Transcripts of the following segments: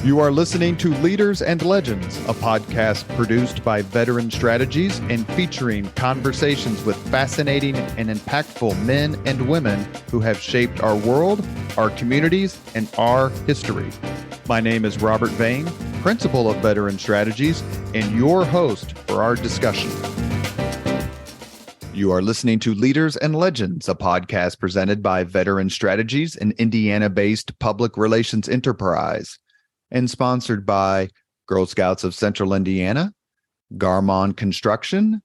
You are listening to Leaders and Legends, a podcast produced by Veteran Strategies and featuring conversations with fascinating and impactful men and women who have shaped our world, our communities, and our history. My name is Robert Vane, Principal of Veteran Strategies, and your host for our discussion. You are listening to Leaders and Legends, a podcast presented by Veteran Strategies, an Indiana-based public relations enterprise, and sponsored by Girl Scouts of Central Indiana, Garmong Construction,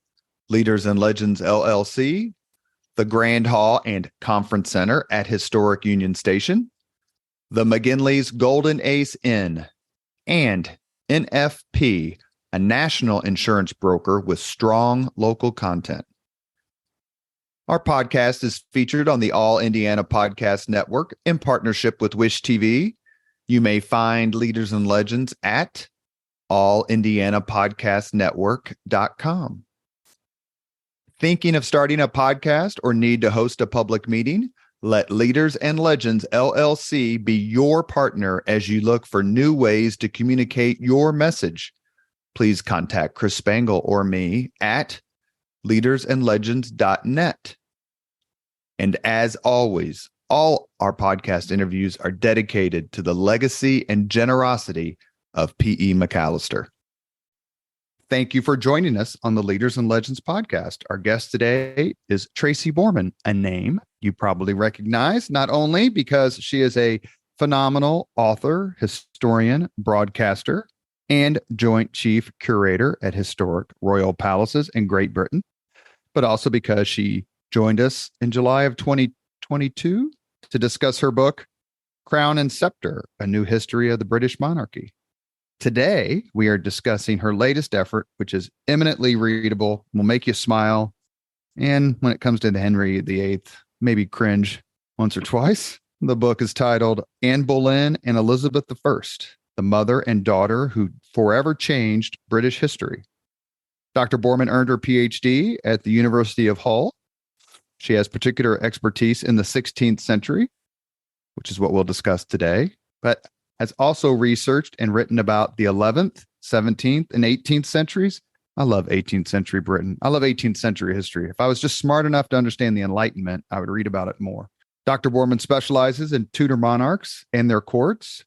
Leaders and Legends LLC, the Grand Hall and Conference Center at Historic Union Station, the McGinley's Golden Ace Inn, and NFP, a national insurance broker with strong local content. Our podcast is featured on the All Indiana Podcast Network in partnership with Wish TV. You may find Leaders and Legends at allindianapodcastnetwork.com. Thinking of starting a podcast or need to host a public meeting? Let Leaders and Legends LLC be your partner as you look for new ways to communicate your message. Please contact Chris Spangle or me at leadersandlegends.net. And as always, all our podcast interviews are dedicated to the legacy and generosity of P.E. McAllister. Thank you for joining us on the Leaders and Legends podcast. Our guest today is Tracy Borman, a name you probably recognize, not only because she is a phenomenal author, historian, broadcaster, and joint chief curator at historic royal palaces in Great Britain, but also because she joined us in July of 2022 to discuss her book, Crowne and Scepter, A New History of the British Monarchy. Today, we are discussing her latest effort, which is eminently readable, will make you smile, and when it comes to Henry VIII, maybe cringe once or twice. The book is titled Anne Boleyn and Elizabeth I, the mother and daughter who forever changed British history. Dr. Borman earned her PhD at the University of Hull. She has particular expertise in the 16th century, which is what we'll discuss today, but has also researched and written about the 11th, 17th, and 18th centuries. I love 18th century Britain. I love 18th century history. If I was just smart enough to understand the Enlightenment, I would read about it more. Dr. Borman specializes in Tudor monarchs and their courts,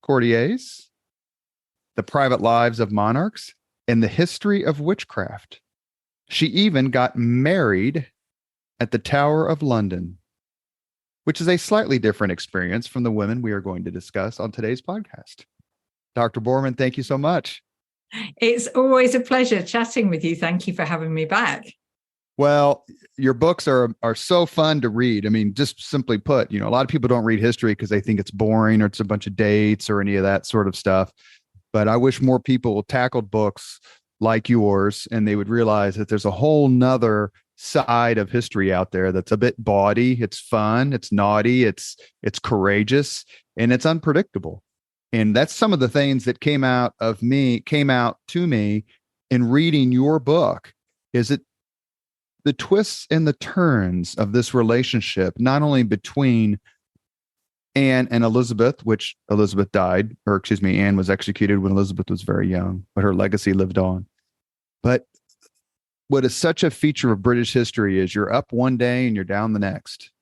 courtiers, the private lives of monarchs, and the history of witchcraft. She even got married at the Tower of London, which is a slightly different experience from the women we are going to discuss on today's podcast. Dr. Borman, thank you so much. It's always a pleasure chatting with you. Thank you for having me back. Well, your books are so fun to read. I mean, just simply put, a lot of people don't read history because they think it's boring or it's a bunch of dates or any of that sort of stuff. But I wish more people tackled books like yours and they would realize that there's a whole nother side of history out there that's a bit bawdy. It's fun, it's naughty, it's courageous, and it's unpredictable. And that's some of the things that came out to me in reading your book. Is it the twists and the turns of this relationship, not only between Anne and Elizabeth, which Elizabeth died, Anne was executed when Elizabeth was very young, but her legacy lived on. But what is such a feature of British history is you're up one day and you're down the next.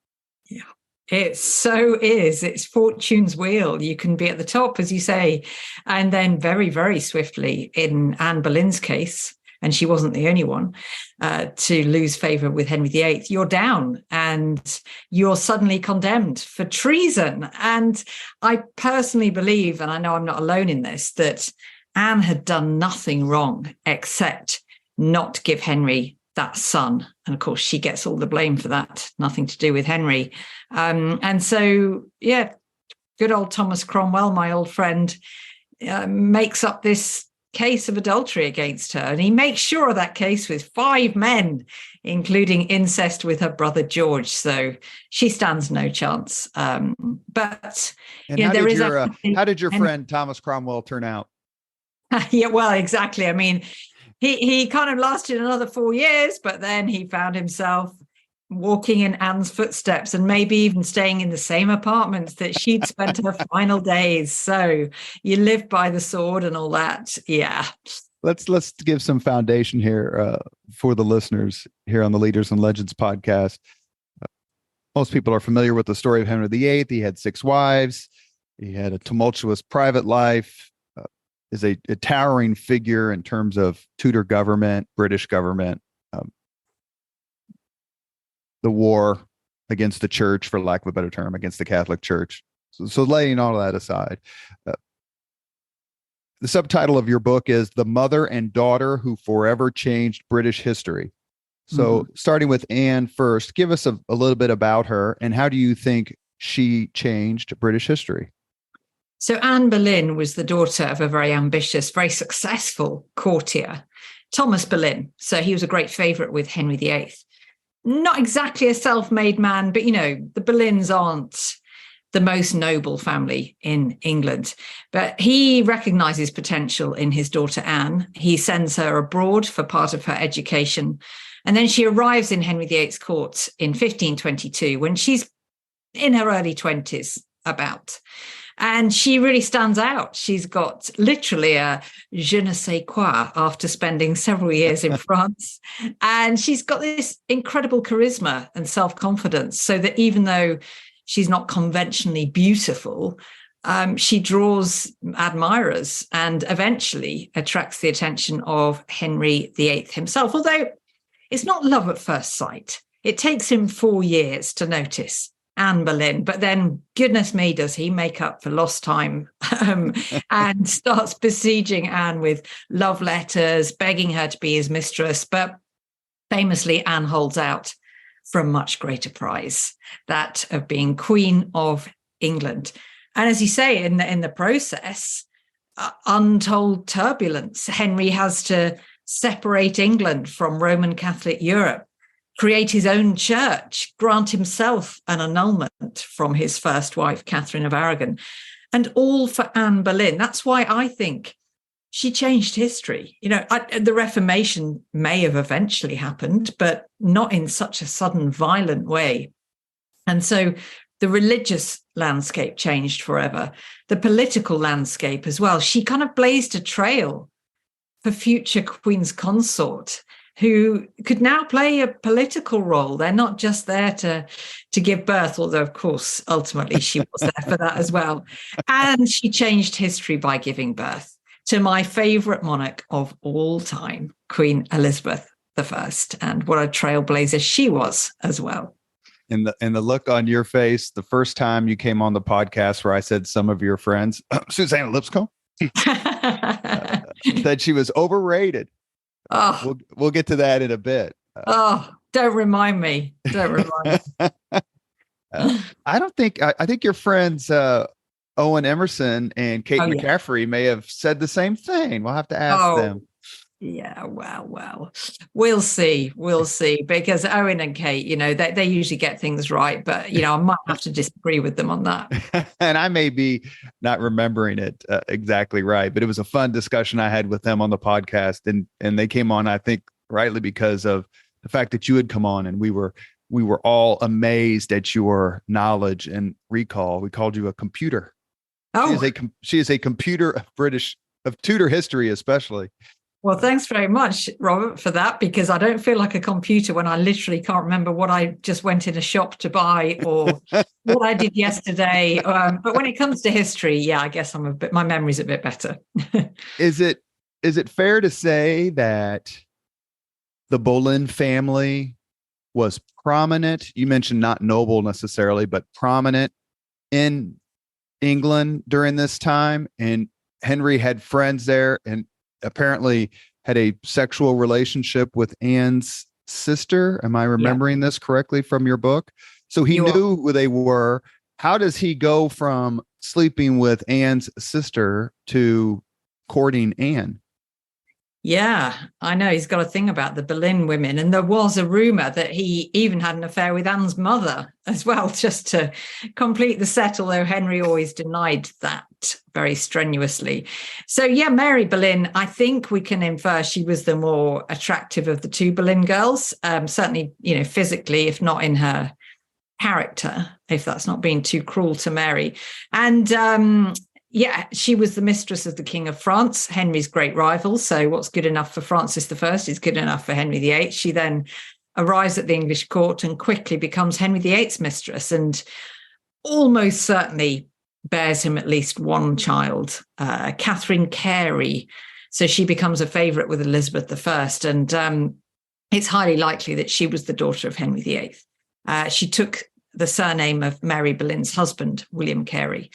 Yeah, it so is. It's fortune's wheel. You can be at the top, as you say, and then very, very swiftly, in Anne Boleyn's case, and she wasn't the only one, to lose favor with Henry VIII, you're down and you're suddenly condemned for treason. And I personally believe, and I know I'm not alone in this, that Anne had done nothing wrong except not give Henry that son. And of course, she gets all the blame for that, nothing to do with Henry. And so, yeah, good old Thomas Cromwell, my old friend, makes up this case of adultery against her. And he makes sure of that case with 5 men, including incest with her brother George. So she stands no chance. But and how did your friend Thomas Cromwell turn out? Yeah, well, exactly. I mean, he kind of lasted another 4 years, but then he found himself walking in Anne's footsteps and maybe even staying in the same apartments that she'd spent her final days. So you live by the sword and all that. Yeah. Let's give some foundation here for the listeners here on the Leaders and Legends podcast. Most people are familiar with the story of Henry VIII. He had 6 wives. He had a tumultuous private life. Is a towering figure in terms of Tudor government, British government, the war against the church, for lack of a better term, against the Catholic Church. So laying all of that aside, the subtitle of your book is The Mother and Daughter Who Forever Changed British History. So starting with Anne first, give us a little bit about her and how do you think she changed British history? So Anne Boleyn was the daughter of a very ambitious, very successful courtier, Thomas Boleyn. So he was a great favorite with Henry VIII. Not exactly a self-made man, but, the Boleyns aren't the most noble family in England. But he recognizes potential in his daughter Anne. He sends her abroad for part of her education. And then she arrives in Henry VIII's court in 1522 when she's in her early 20s about. And she really stands out. She's got literally a je ne sais quoi after spending several years in France. And she's got this incredible charisma and self-confidence, so that even though she's not conventionally beautiful, she draws admirers and eventually attracts the attention of Henry VIII himself. Although it's not love at first sight. It takes him 4 years to notice Anne Boleyn, but then goodness me, does he make up for lost time and starts besieging Anne with love letters, begging her to be his mistress. But famously, Anne holds out for a much greater prize, that of being Queen of England. And as you say, in the process, untold turbulence. Henry has to separate England from Roman Catholic Europe, create his own church, grant himself an annulment from his first wife, Catherine of Aragon, and all for Anne Boleyn. That's why I think she changed history. The Reformation may have eventually happened, but not in such a sudden, violent way. And so the religious landscape changed forever, the political landscape as well. She kind of blazed a trail for future Queen's consort, who could now play a political role. They're not just there to give birth, although, of course, ultimately she was there for that as well. And she changed history by giving birth to my favorite monarch of all time, Queen Elizabeth I. And what a trailblazer she was as well. And the look on your face, the first time you came on the podcast where I said some of your friends, Susanna Lipscomb, that she was overrated. Oh, we'll get to that in a bit. Don't remind me. I think your friends Owen Emerson and Kate McCaffrey may have said the same thing. We'll have to ask them. Yeah, well, we'll see, because Owen and Kate, they usually get things right, but I might have to disagree with them on that. And I may be not remembering it exactly right, but it was a fun discussion I had with them on the podcast, and they came on, I think, rightly because of the fact that you had come on, and we were all amazed at your knowledge and recall. We called you a computer. Oh, she is a computer of Tudor history, especially. Well, thanks very much, Robert, for that, because I don't feel like a computer when I literally can't remember what I just went in a shop to buy or what I did yesterday. But when it comes to history, I guess my memory's a bit better. Is it fair to say that the Boleyn family was prominent? You mentioned not noble necessarily, but prominent in England during this time, and Henry had friends there and apparently had a sexual relationship with Anne's sister. Am I remembering this correctly from your book? So he knew who they were. How does he go from sleeping with Anne's sister to courting Anne? Yeah, I know. He's got a thing about the Boleyn women. And there was a rumor that he even had an affair with Anne's mother as well, just to complete the set, although Henry always denied that. fight very strenuously. So, yeah, Mary Boleyn, I think we can infer she was the more attractive of the two Boleyn girls, certainly, physically, if not in her character, if that's not being too cruel to Mary. And she was the mistress of the King of France, Henry's great rival. So what's good enough for Francis I is good enough for Henry VIII. She then arrives at the English court and quickly becomes Henry VIII's mistress, and almost certainly bears him at least one child, Catherine Carey. So she becomes a favourite with Elizabeth I, and it's highly likely that she was the daughter of Henry VIII. She took the surname of Mary Boleyn's husband, William Carey.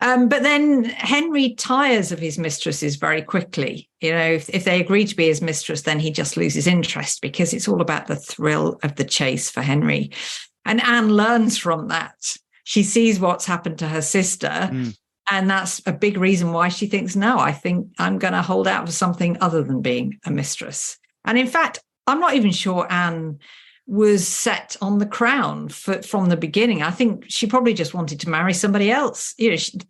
But then Henry tires of his mistresses very quickly. If they agree to be his mistress, then he just loses interest because it's all about the thrill of the chase for Henry. And Anne learns from that. She sees what's happened to her sister. And that's a big reason why she thinks, no, I think I'm going to hold out for something other than being a mistress. And in fact, I'm not even sure Anne was set on the crown from the beginning. I think she probably just wanted to marry somebody else,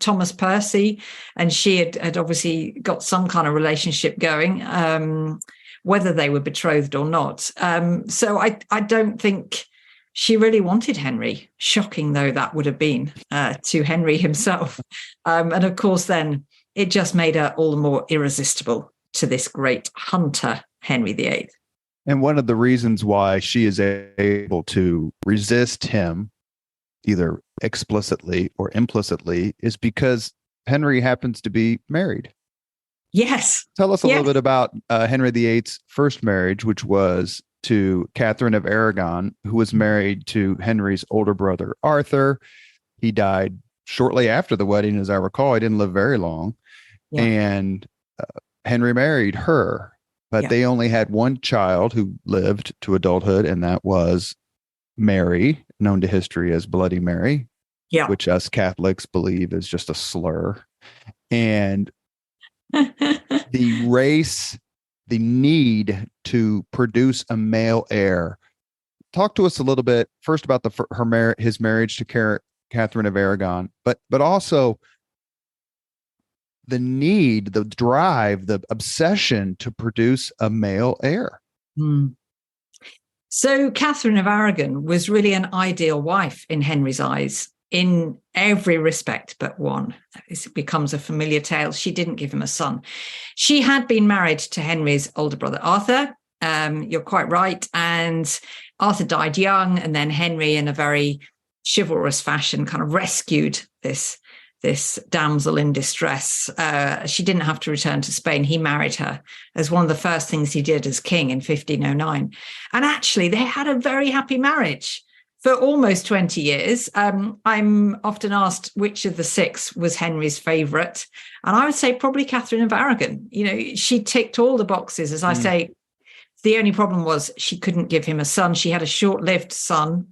Thomas Percy, and she had obviously got some kind of relationship going, whether they were betrothed or not. So I don't think she really wanted Henry, shocking though that would have been to Henry himself. And of course, then it just made her all the more irresistible to this great hunter, Henry VIII. And one of the reasons why she is able to resist him, either explicitly or implicitly, is because Henry happens to be married. Yes. Tell us a little bit about Henry VIII's first marriage, which was to Catherine of Aragon, who was married to Henry's older brother, Arthur. He died shortly after the wedding, as I recall. He didn't live very long. Yeah. And Henry married her. But they only had one child who lived to adulthood, and that was Mary, known to history as Bloody Mary, which us Catholics believe is just a slur. And the need to produce a male heir. Talk to us a little bit first about his marriage to Catherine of Aragon, but also the need, the drive, the obsession to produce a male heir. So Catherine of Aragon was really an ideal wife in Henry's eyes in every respect but one. It becomes a familiar tale. She didn't give him a son. She had been married to Henry's older brother, Arthur. You're quite right. And Arthur died young, and then Henry, in a very chivalrous fashion, kind of rescued this damsel in distress. She didn't have to return to Spain. He married her as one of the first things he did as king in 1509. And actually, they had a very happy marriage for almost 20 years. I'm often asked which of the six was Henry's favourite. And I would say probably Catherine of Aragon. She ticked all the boxes. As I say, the only problem was she couldn't give him a son. She had a short-lived son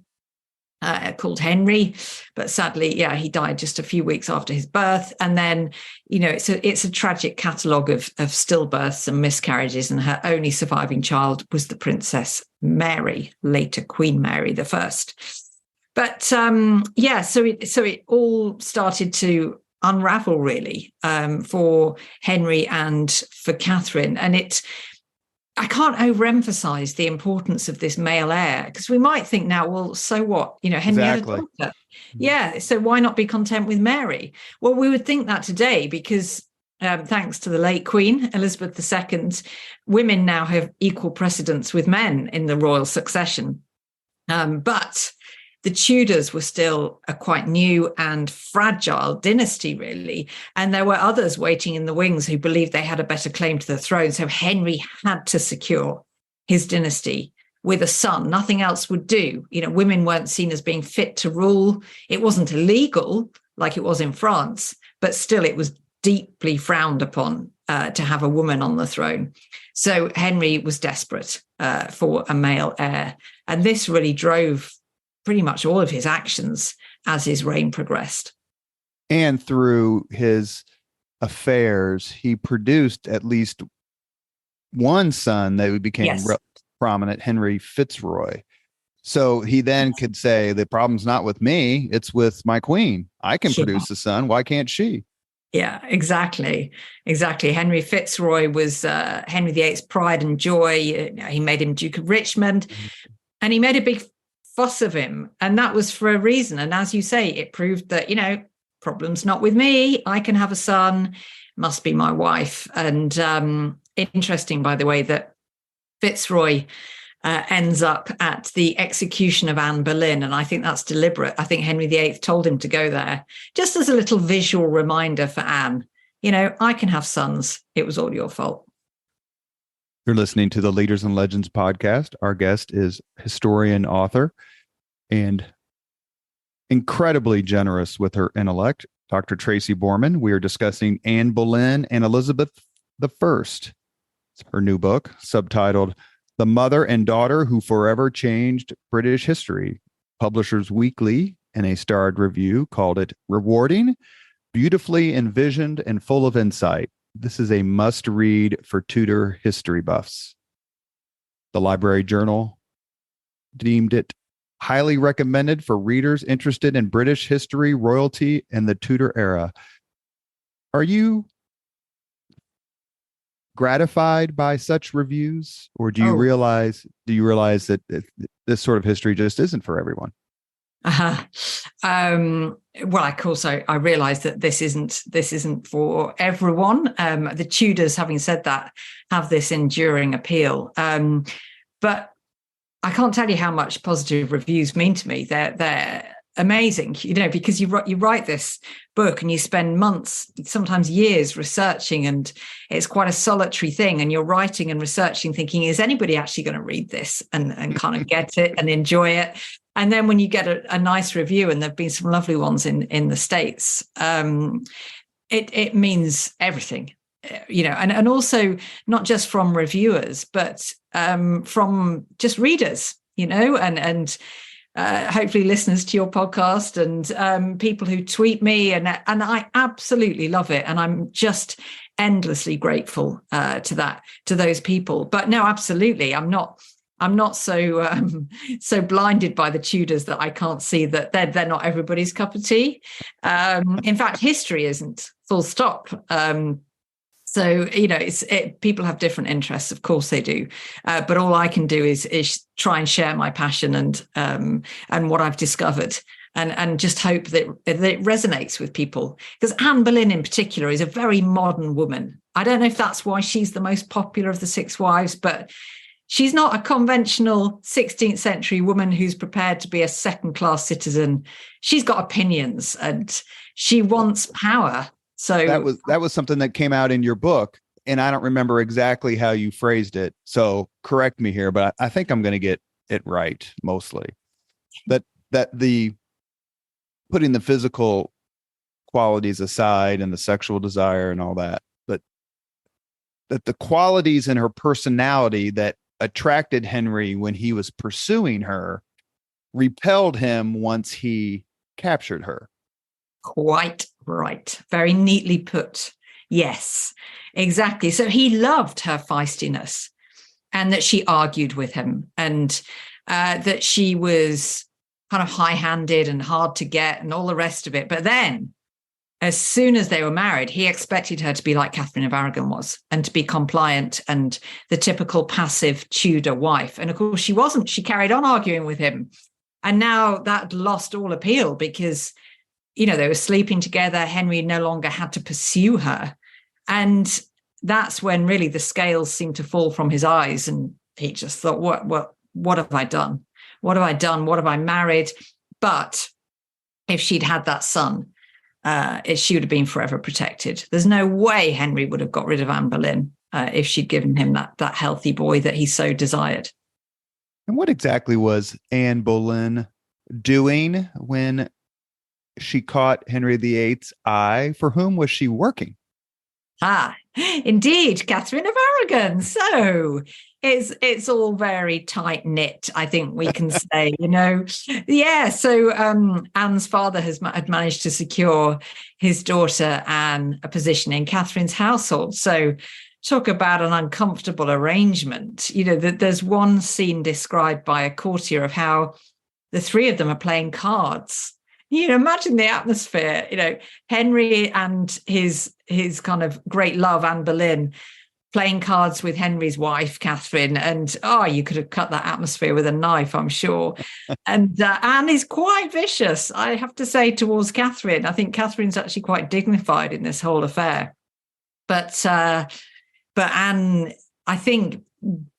called Henry, but sadly, he died just a few weeks after his birth. And then, it's a tragic catalogue of stillbirths and miscarriages, and her only surviving child was the Princess Mary, later Queen Mary I. But so it all started to unravel really for Henry and for Catherine, and I can't overemphasize the importance of this male heir, because we might think now, well, so what? Henry had a daughter. Yeah, so why not be content with Mary? Well, we would think that today because thanks to the late Queen, Elizabeth II, women now have equal precedence with men in the royal succession. But the Tudors were still a quite new and fragile dynasty, really. And there were others waiting in the wings who believed they had a better claim to the throne. So Henry had to secure his dynasty with a son. Nothing else would do. Women weren't seen as being fit to rule. It wasn't illegal like it was in France, but still it was deeply frowned upon to have a woman on the throne. So Henry was desperate for a male heir. And this really drove pretty much all of his actions as his reign progressed. And through his affairs, he produced at least one son that became prominent, Henry Fitzroy. So he then could say, the problem's not with me, it's with my queen. I can produce a son. Why can't she? Yeah, exactly. Exactly. Henry Fitzroy was Henry VIII's pride and joy. He made him Duke of Richmond, and he made a big fuss of him. And that was for a reason. And as you say, it proved that, problem's not with me. I can have a son, must be my wife. And interesting, by the way, that Fitzroy ends up at the execution of Anne Boleyn. And I think that's deliberate. I think Henry VIII told him to go there just as a little visual reminder for Anne. I can have sons. It was all your fault. You're listening to the Leaders and Legends podcast. Our guest is historian, author, and incredibly generous with her intellect, Dr. Tracy Borman. We are discussing Anne Boleyn and Elizabeth I. It's her new book, subtitled The Mother and Daughter Who Forever Changed British History. Publishers Weekly, in a starred review, called it rewarding, beautifully envisioned, and full of insight. This is a must-read for Tudor history buffs. The Library Journal deemed it highly recommended for readers interested in British history, royalty, and the Tudor era. Are you gratified by such reviews, or do you realize that this sort of history just isn't for everyone? Well, of course, I realize that this isn't for everyone. The Tudors, having said that, have this enduring appeal. But I can't tell you how much positive reviews mean to me. They're amazing, because you write this book and you spend months, sometimes years researching, and it's quite a solitary thing. And you're writing and researching, thinking, is anybody actually going to read this and kind of get it and enjoy it? And then when you get a nice review, and there've been some lovely ones in the States, it means everything, and also not just from reviewers, but from just readers, and hopefully listeners to your podcast, and people who tweet me, and I absolutely love it, and I'm just endlessly grateful to those people. But no, absolutely, I'm not so blinded by the Tudors that I can't see that they're not everybody's cup of tea. In fact, history isn't, full stop. So, people have different interests. Of course they do. But all I can do is try and share my passion and what I've discovered, and just hope that it resonates with people. Because Anne Boleyn in particular is a very modern woman. I don't know if that's why she's the most popular of the six wives, but she's not a conventional 16th century woman who's prepared to be a second-class citizen. She's got opinions and she wants power. So that was something that came out in your book, and I don't remember exactly how you phrased it. So correct me here, but I think I'm going to get it right mostly. That the putting the physical qualities aside and the sexual desire and all that, but that the qualities in her personality that attracted Henry when he was pursuing her repelled him once he captured her. Quite right. Very neatly put. Yes, exactly. So he loved her feistiness, and that she argued with him, and that she was kind of high-handed and hard to get and all the rest of it. But then, as soon as they were married, he expected her to be like Catherine of Aragon was, and to be compliant and the typical passive Tudor wife. And of course, she wasn't. She carried on arguing with him. And now that lost all appeal because, they were sleeping together. Henry no longer had to pursue her. And that's when really the scales seemed to fall from his eyes. And he just thought, what have I done? What have I done? What have I married? But if she'd had that son, she would have been forever protected. There's no way Henry would have got rid of Anne Boleyn if she'd given him that healthy boy that he so desired. And what exactly was Anne Boleyn doing when she caught Henry VIII's eye? For whom was she working? Indeed, Catherine of Aragon. So it's all very tight knit, I think we can say, Yeah. So Anne's father had managed to secure his daughter Anne a position in Catherine's household. So talk about an uncomfortable arrangement. There's one scene described by a courtier of how the three of them are playing cards. You know, imagine the atmosphere, you know, Henry and his kind of great love, Anne Boleyn, playing cards with Henry's wife, Catherine. And, you could have cut that atmosphere with a knife, I'm sure. And Anne is quite vicious, I have to say, towards Catherine. I think Catherine's actually quite dignified in this whole affair. But Anne, I think,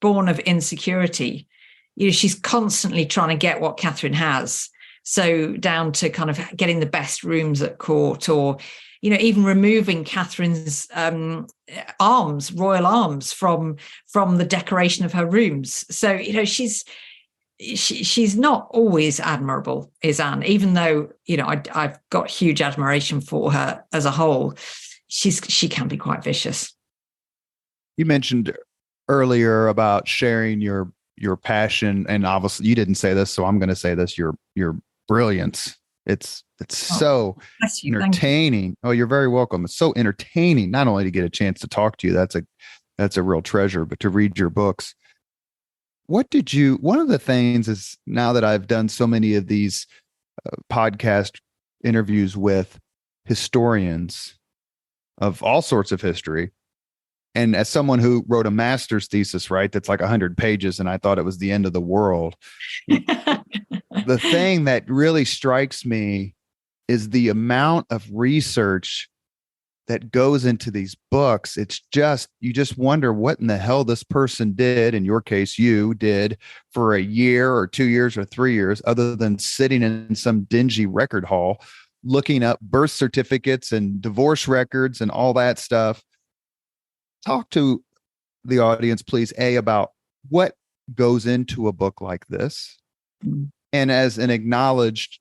born of insecurity, you know, she's constantly trying to get what Catherine has. So down to kind of getting the best rooms at court, or, you know, even removing Catherine's arms, royal arms, from the decoration of her rooms. So, you know, she's not always admirable, is Anne, even though, you know, I've got huge admiration for her as a whole. She can be quite vicious. You mentioned earlier about sharing your passion, and obviously you didn't say this, so I'm going to say this: your brilliance. It's so entertaining. Oh, you're very welcome. It's so entertaining, not only to get a chance to talk to you, that's a real treasure, but to read your books. One of the things is, now that I've done so many of these podcast interviews with historians of all sorts of history, and as someone who wrote a master's thesis, right, that's like 100 pages, and I thought it was the end of the world. The thing that really strikes me is the amount of research that goes into these books. It's just, you just wonder what in the hell this person did, in your case, you did, for a year or 2 years or 3 years, other than sitting in some dingy record hall, looking up birth certificates and divorce records and all that stuff. Talk to the audience, please, about what goes into a book like this. Mm. And as an acknowledged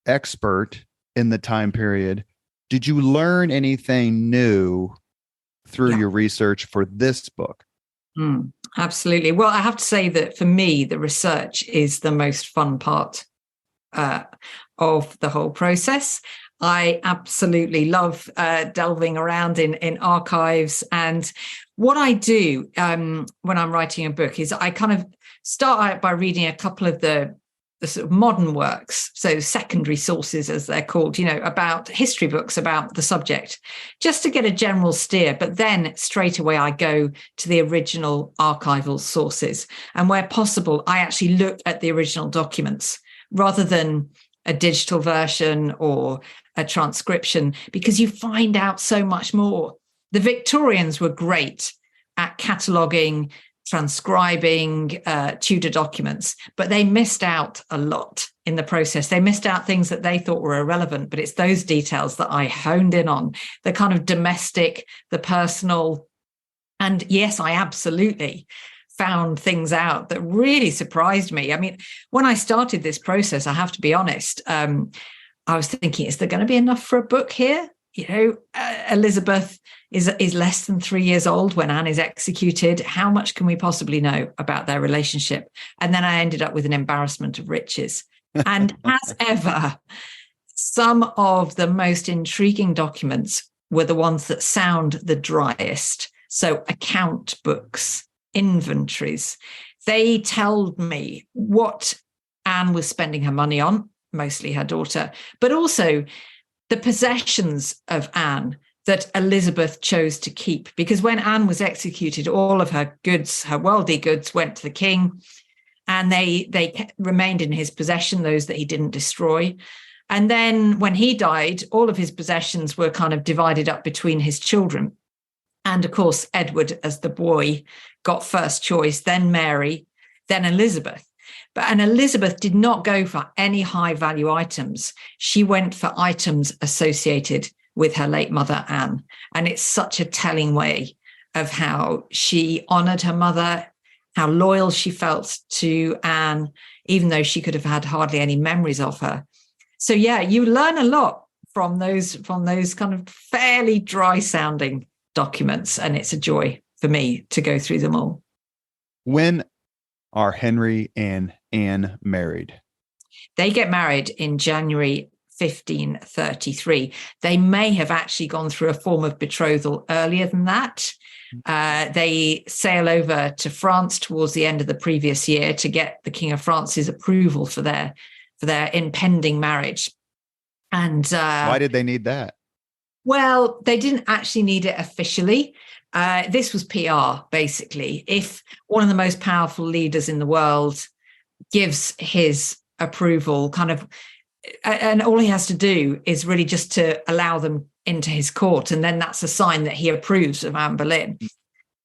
expert in the time period, did you learn anything new through your research for this book? Absolutely. Well, I have to say that for me, the research is the most fun part of the whole process. I absolutely love delving around in archives. And what I do when I'm writing a book is I kind of start out by reading a couple of the sort of modern works, so secondary sources, as they're called, you know, about history books about the subject, just to get a general steer. But then straight away I go to the original archival sources. And where possible, I actually look at the original documents rather than a digital version or a transcription, because you find out so much more. The Victorians were great at cataloguing, transcribing Tudor documents, but they missed out a lot in the process. They missed out things that they thought were irrelevant, but it's those details that I honed in on, the kind of domestic, the personal. And yes, I absolutely found things out that really surprised me. I mean, when I started this process, I have to be honest, I was thinking, is there going to be enough for a book here? You know, Elizabeth is less than 3 years old when Anne is executed. How much can we possibly know about their relationship? And then I ended up with an embarrassment of riches. And as ever, some of the most intriguing documents were the ones that sound the driest. So account books, inventories. They told me what Anne was spending her money on, mostly her daughter, but also the possessions of Anne that Elizabeth chose to keep. Because when Anne was executed, all of her goods, her worldly goods, went to the king, and they remained in his possession, those that he didn't destroy. And then when he died, all of his possessions were kind of divided up between his children. And of course, Edward, as the boy, got first choice, then Mary, then Elizabeth. And Elizabeth did not go for any high value items. She went for items associated with her late mother, Anne. And it's such a telling way of how she honored her mother, how loyal she felt to Anne, even though she could have had hardly any memories of her. So yeah, you learn a lot from those kind of fairly dry sounding documents. And it's a joy for me to go through them all. When are Henry and Anne married? They get married in January 1533. They may have actually gone through a form of betrothal earlier than that. They sail over to France towards the end of the previous year to get the King of France's approval for their impending marriage. And why did they need that? Well, they didn't actually need it officially. This was PR, basically. If one of the most powerful leaders in the world gives his approval, and all he has to do is really just to allow them into his court, and then that's a sign that he approves of Anne Boleyn,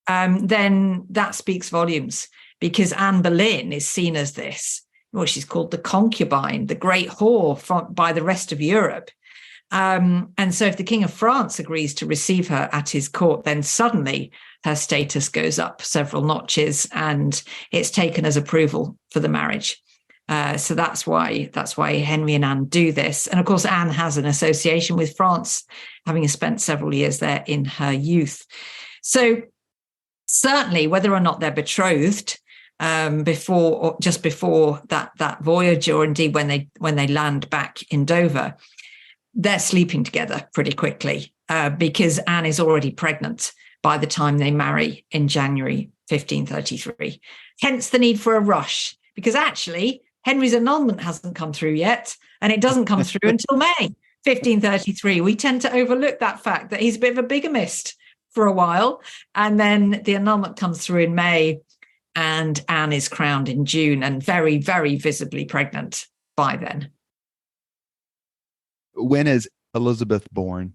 then that speaks volumes, because Anne Boleyn is seen as this, well, she's called the concubine, the great whore by the rest of Europe. And so if the King of France agrees to receive her at his court, then suddenly her status goes up several notches, and it's taken as approval for the marriage. So that's why Henry and Anne do this. And of course, Anne has an association with France, having spent several years there in her youth. So certainly, whether or not they're betrothed before or just before that voyage, or indeed when they land back in Dover, they're sleeping together pretty quickly, because Anne is already pregnant by the time they marry in January 1533. Hence the need for a rush, because actually Henry's annulment hasn't come through yet, and it doesn't come through until May 1533. We tend to overlook that fact that he's a bit of a bigamist for a while, and then the annulment comes through in May, and Anne is crowned in June, and very, very visibly pregnant by then. When is Elizabeth born?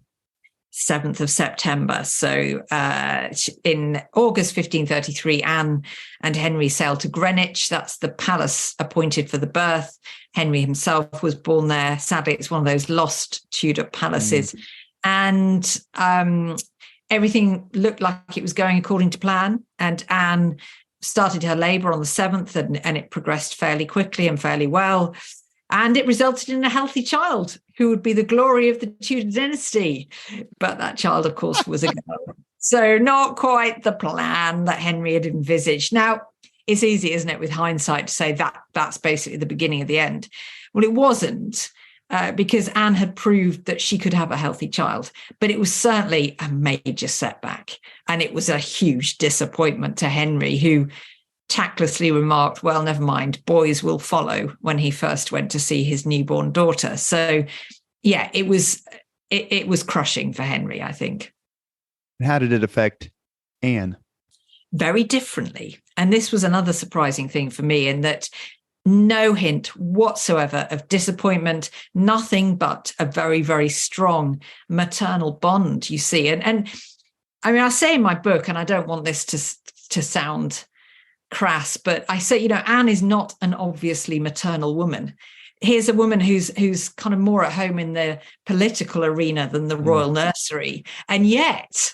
7th of September. So in August 1533, Anne and Henry sailed to Greenwich. That's the palace appointed for the birth. Henry himself was born there. Sadly, it's one of those lost Tudor palaces. And everything looked like it was going according to plan. And Anne started her labour on the 7th, and it progressed fairly quickly and fairly well. And it resulted in a healthy child who would be the glory of the Tudor dynasty. But that child, of course, was a girl. So not quite the plan that Henry had envisaged. Now, it's easy, isn't it, with hindsight, to say that that's basically the beginning of the end. Well, it wasn't, because Anne had proved that she could have a healthy child. But it was certainly a major setback. And it was a huge disappointment to Henry, who tactlessly remarked, well, never mind, boys will follow, when he first went to see his newborn daughter. So, yeah, it was crushing for Henry, I think. How did it affect Anne? Very differently. And this was another surprising thing for me, in that no hint whatsoever of disappointment, nothing but a very, very strong maternal bond, you see. And I mean, I say in my book, and I don't want this to sound crass, but I say, Anne is not an obviously maternal woman. Here's a woman who's kind of more at home in the political arena than the royal nursery. And yet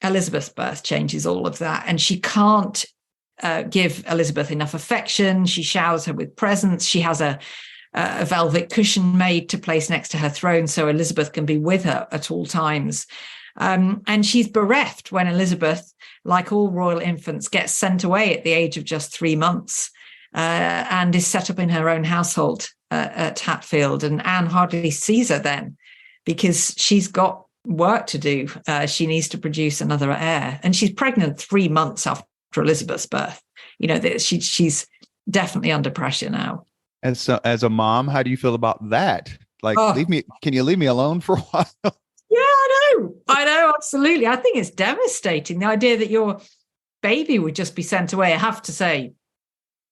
Elizabeth's birth changes all of that. And she can't give Elizabeth enough affection. She showers her with presents. She has a velvet cushion made to place next to her throne, so Elizabeth can be with her at all times. And she's bereft when Elizabeth, like all royal infants, gets sent away at the age of just 3 months, and is set up in her own household at Hatfield. And Anne hardly sees her then, because she's got work to do. She needs to produce another heir. And she's pregnant 3 months after Elizabeth's birth. She's definitely under pressure now. And so, as a mom, how do you feel about that? Can you leave me alone for a while? Yeah, I know, absolutely. I think it's devastating, the idea that your baby would just be sent away. I have to say,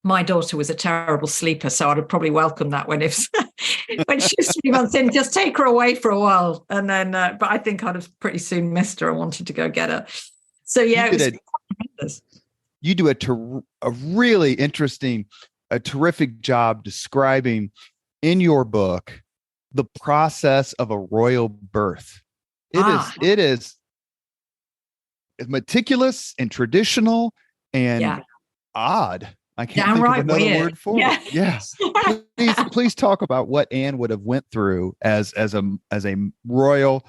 my daughter was a terrible sleeper, so I'd have probably welcomed that when she was 3 months in, just take her away for a while. And then, but I think I'd have pretty soon missed her and wanted to go get her. So yeah, it was tremendous. You do a really interesting, a terrific job describing in your book the process of a royal birth. It is meticulous and traditional and odd. I can't think of another word for it. Yes. Please talk about what Anne would have went through as a royal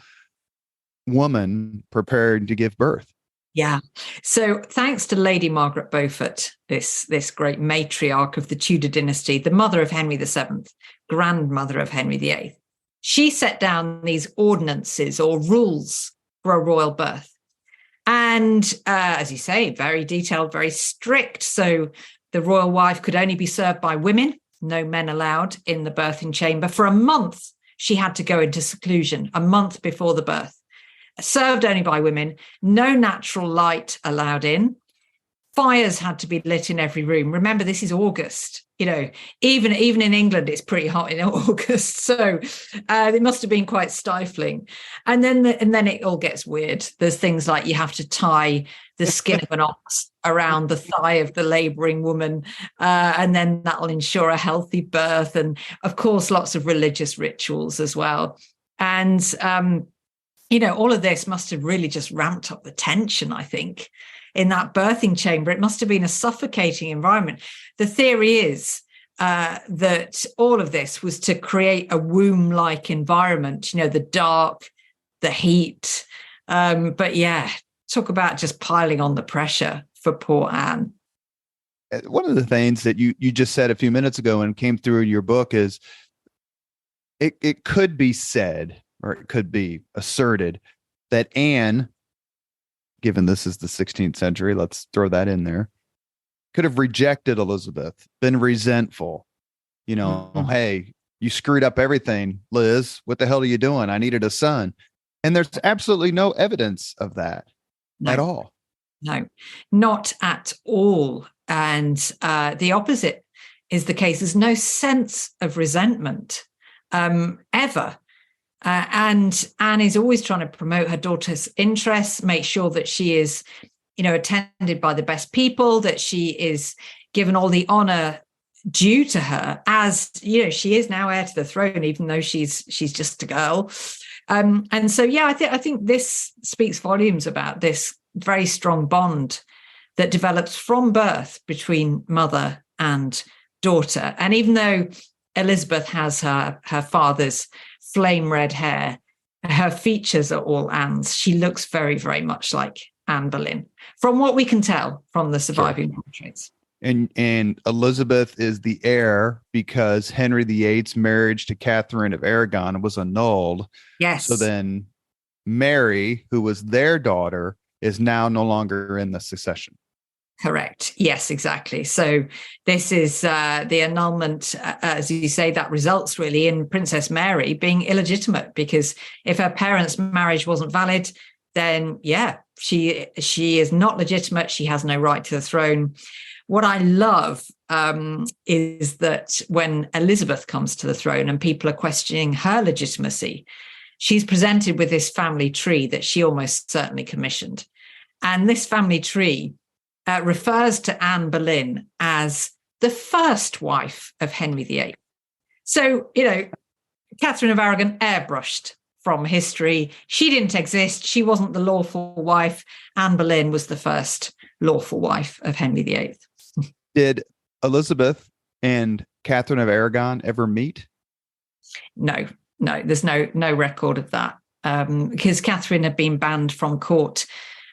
woman prepared to give birth. Yeah. So thanks to Lady Margaret Beaufort, this great matriarch of the Tudor dynasty, the mother of Henry VII, grandmother of Henry VIII, she set down these ordinances or rules for a royal birth. And as you say, very detailed, very strict. So the royal wife could only be served by women, no men allowed in the birthing chamber for a month she had to go into seclusion a month before the birth, served only by women, no natural light allowed in. Fires had to be lit in every room. Remember, this is August. Even in England, it's pretty hot in August. So it must have been quite stifling. And then it all gets weird. There's things like you have to tie the skin of an ox around the thigh of the labouring woman, and then that'll ensure a healthy birth. And of course, lots of religious rituals as well. And all of this must have really just ramped up the tension, I think, in that birthing chamber. It must have been a suffocating environment. The theory is that all of this was to create a womb-like environment, the dark, the heat. But yeah, talk about just piling on the pressure for poor Anne. One of the things that you just said a few minutes ago and came through your book is it could be said, or it could be asserted, that Anne, given this is the 16th century, let's throw that in there, could have rejected Elizabeth, been resentful. Hey, you screwed up everything, Liz. What the hell are you doing? I needed a son. And there's absolutely no evidence of that at all. No, not at all. And the opposite is the case. There's no sense of resentment ever. And Anne is always trying to promote her daughter's interests, make sure that she is, attended by the best people, that she is given all the honor due to her, as she is now heir to the throne, even though she's just a girl. And so, yeah, I think this speaks volumes about this very strong bond that develops from birth between mother and daughter. And even though Elizabeth has her father's flame red hair, her features are all Anne's. She looks very, very much like Anne Boleyn, from what we can tell from the surviving portraits. And Elizabeth is the heir because Henry VIII's marriage to Catherine of Aragon was annulled. Yes. So then Mary, who was their daughter, is now no longer in the succession. Correct. Yes, exactly. So this is the annulment, as you say, that results really in Princess Mary being illegitimate, because if her parents' marriage wasn't valid, then yeah, she is not legitimate. She has no right to the throne. What I love is that when Elizabeth comes to the throne and people are questioning her legitimacy, she's presented with this family tree that she almost certainly commissioned. And this family tree refers to Anne Boleyn as the first wife of Henry VIII. So, Catherine of Aragon airbrushed from history. She didn't exist. She wasn't the lawful wife. Anne Boleyn was the first lawful wife of Henry VIII. Did Elizabeth and Catherine of Aragon ever meet? No, there's no record of that, because Catherine had been banned from court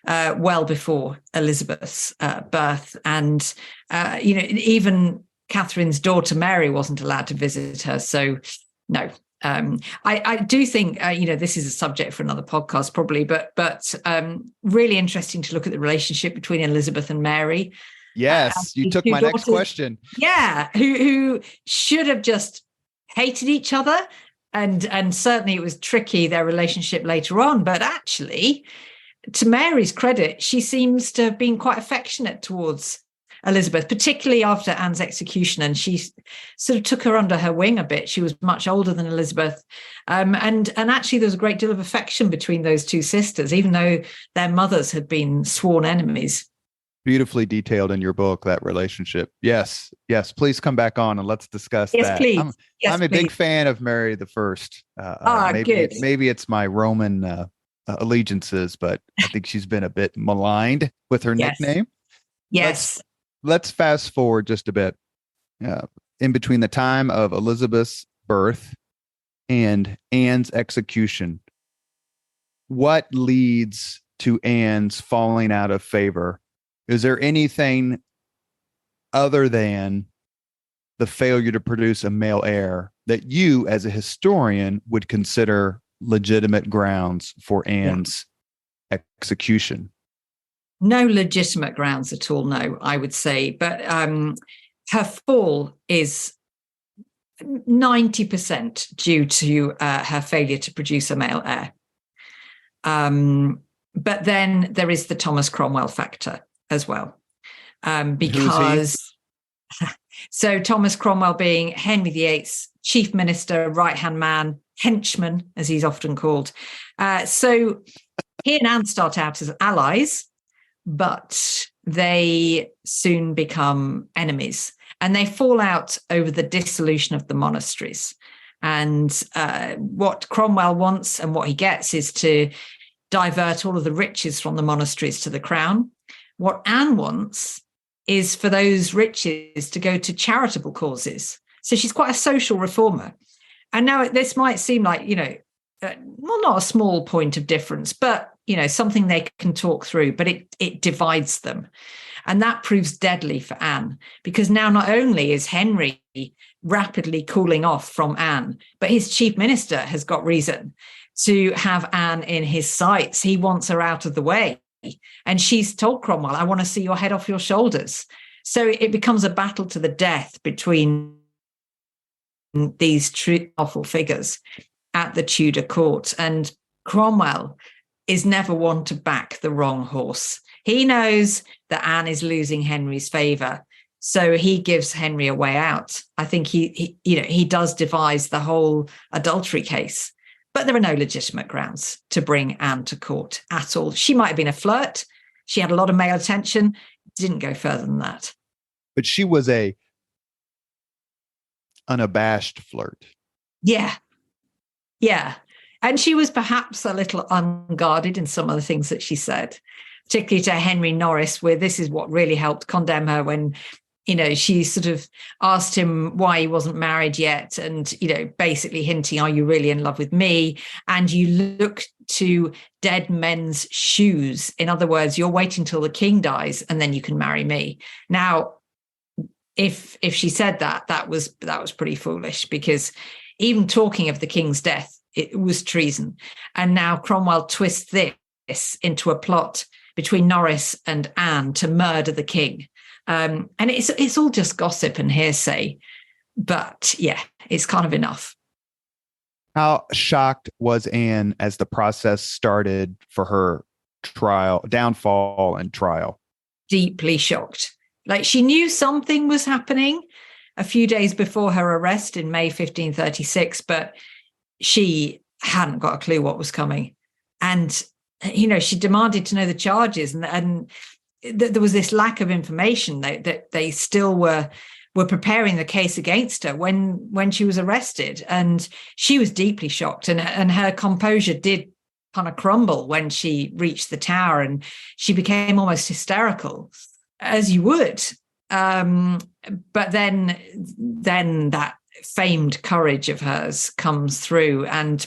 well before Elizabeth's birth. And, even Catherine's daughter, Mary, wasn't allowed to visit her. So, no. I do think, this is a subject for another podcast probably, but really interesting to look at the relationship between Elizabeth and Mary. Yes, you took my next question. Yeah, who should have just hated each other. And certainly it was tricky, their relationship later on. But actually, to Mary's credit, she seems to have been quite affectionate towards Elizabeth, particularly after Anne's execution. And she sort of took her under her wing a bit. She was much older than Elizabeth. And actually, there was a great deal of affection between those two sisters, even though their mothers had been sworn enemies. Beautifully detailed in your book, that relationship. Yes. Please come back on and let's discuss yes, that. Please. I'm a big fan of Mary the First. Good. Maybe it's my Roman allegiances, but I think she's been a bit maligned with her nickname. Yes. Let's fast forward just a bit. In between the time of Elizabeth's birth and Anne's execution, what leads to Anne's falling out of favor? Is there anything other than the failure to produce a male heir that you, as a historian, would consider legitimate grounds for Anne's execution? No legitimate grounds at all, no, I would say. But her fall is 90% due to her failure to produce a male heir. But then there is the Thomas Cromwell factor as well. Because so Thomas Cromwell being Henry VIII's chief minister, right-hand man, henchman, as he's often called. So he and Anne start out as allies, but they soon become enemies. And they fall out over the dissolution of the monasteries. And what Cromwell wants and what he gets is to divert all of the riches from the monasteries to the crown. What Anne wants is for those riches to go to charitable causes. So she's quite a social reformer. And now this might seem like, well, not a small point of difference, but, something they can talk through, but it divides them. And that proves deadly for Anne, because now not only is Henry rapidly cooling off from Anne, but his chief minister has got reason to have Anne in his sights. He wants her out of the way. And she's told Cromwell, I want to see your head off your shoulders. So it becomes a battle to the death between these awful figures at the Tudor court. And Cromwell is never one to back the wrong horse. He knows that Anne is losing Henry's favour, so he gives Henry a way out. I think he does devise the whole adultery case, but there are no legitimate grounds to bring Anne to court at all. She might have been a flirt. She had a lot of male attention. Didn't go further than that. But she was a unabashed flirt. Yeah. And she was perhaps a little unguarded in some of the things that she said, particularly to Henry Norris, where this is what really helped condemn her when, she sort of asked him why he wasn't married yet and, basically hinting, are you really in love with me? And you look to dead men's shoes. In other words, you're waiting till the king dies and then you can marry me. Now, if she said that was pretty foolish, because even talking of the king's death, it was treason. And now Cromwell twists this into a plot between Norris and Anne to murder the king. And it's all just gossip and hearsay. But yeah, it's kind of enough. How shocked was Anne as the process started for her downfall and trial? Deeply shocked. Like, she knew something was happening a few days before her arrest in May 1536, but she hadn't got a clue what was coming. And, she demanded to know the charges, and there was this lack of information that they still were preparing the case against her when she was arrested. And she was deeply shocked, and her composure did kind of crumble when she reached the Tower, and she became almost hysterical, as you would. But then that famed courage of hers comes through, and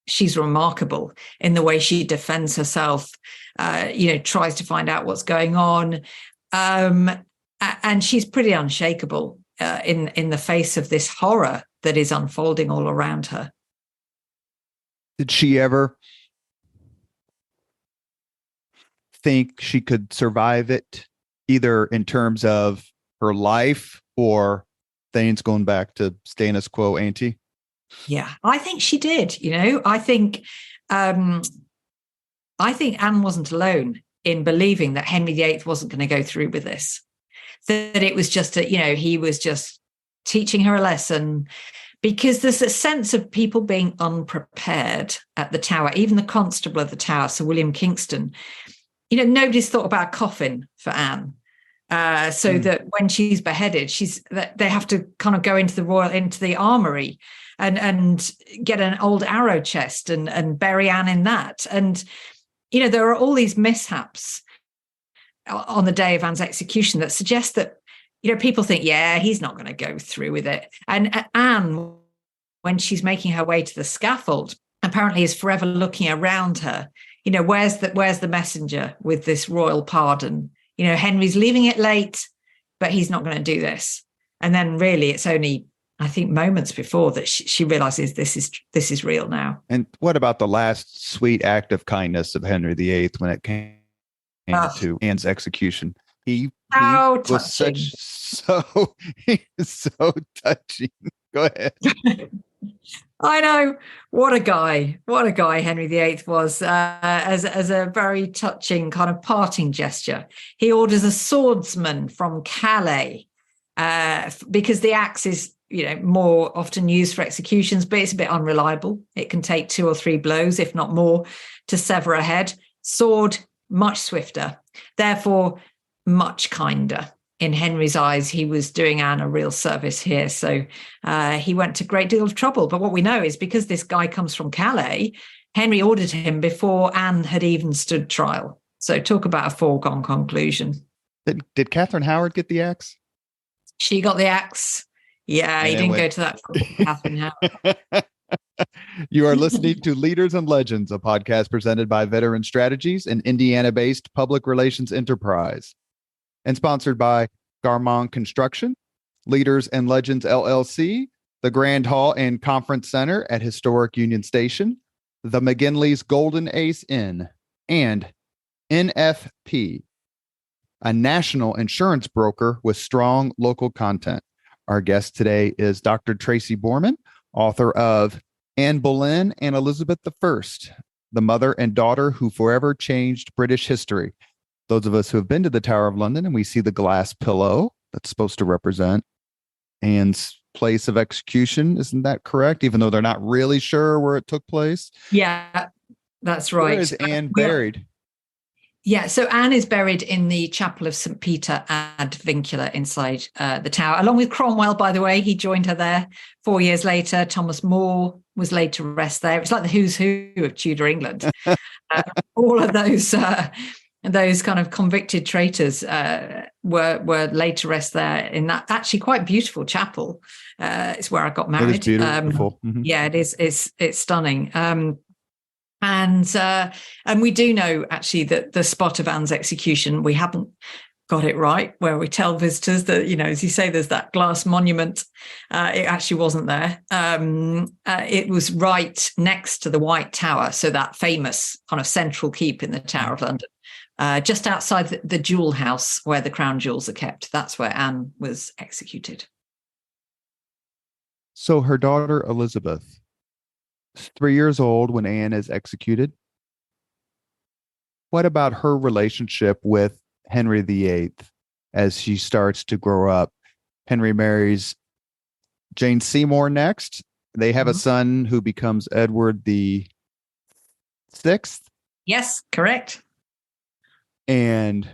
she's remarkable in the way she defends herself, tries to find out what's going on. And she's pretty unshakable in the face of this horror that is unfolding all around her. Did she ever think she could survive it, either in terms of her life or things going back to status quo ante? Yeah, I think she did. I think Anne wasn't alone in believing that Henry VIII wasn't going to go through with this, that it was just he was just teaching her a lesson, because there's a sense of people being unprepared at the Tower. Even the constable of the Tower, Sir William Kingston, nobody's thought about a coffin for Anne. That when she's beheaded, they have to kind of go into the armory and get an old arrow chest and bury Anne in that. And, there are all these mishaps on the day of Anne's execution that suggest that, people think, yeah, he's not going to go through with it. And Anne, when she's making her way to the scaffold, apparently is forever looking around her. Where's the messenger with this royal pardon? Henry's leaving it late, but he's not going to do this. And then really it's only, I think, moments before that she realizes this is real now. And what about the last sweet act of kindness of Henry VIII when it came to Anne's execution? He was so touching. Go ahead. I know. What a guy. What a guy Henry VIII was, as a very touching kind of parting gesture. He orders a swordsman from Calais because the axe is, more often used for executions, but it's a bit unreliable. It can take 2 or 3 blows, if not more, to sever a head. Sword, much swifter, therefore much kinder. In Henry's eyes, he was doing Anne a real service here. So he went to a great deal of trouble. But what we know is because this guy comes from Calais, Henry ordered him before Anne had even stood trial. So talk about a foregone conclusion. Did Catherine Howard get the axe? She got the axe. Yeah, he didn't go to that Catherine Howard. You are listening to Leaders and Legends, a podcast presented by Veteran Strategies, an Indiana-based public relations enterprise, and sponsored by Garmong Construction, Leaders and Legends LLC, the Grand Hall and Conference Center at Historic Union Station, the McGinley's Golden Ace Inn, and NFP, a national insurance broker with strong local content. Our guest today is Dr. Tracy Borman, author of Anne Boleyn and Elizabeth I, the mother and daughter who forever changed British history. Those of us who have been to the Tower of London and we see the glass pillow that's supposed to represent Anne's place of execution. Isn't that correct? Even though they're not really sure where it took place. Yeah, that's right. Where is Anne buried? Yeah, so Anne is buried in the Chapel of St. Peter ad Vincula inside the tower, along with Cromwell, by the way. He joined her there 4 years later. Thomas More was laid to rest there. It's like the who's who of Tudor England. All of those kind of convicted traitors were laid to rest there in that actually quite beautiful chapel. It's where I got married. It is beautiful. Yeah, it is. It's stunning. And we do know actually that the spot of Anne's execution, we haven't got it right, where we tell visitors that, as you say, there's that glass monument. It actually wasn't there. It was right next to the White Tower. So that famous kind of central keep in the Tower of London, just outside the jewel house where the crown jewels are kept. That's where Anne was executed. So her daughter, Elizabeth, 3 years old when Anne is executed. What about her relationship with Henry VIII as she starts to grow up? Henry marries Jane Seymour next. They have a son who becomes Edward the Sixth. Yes, correct. And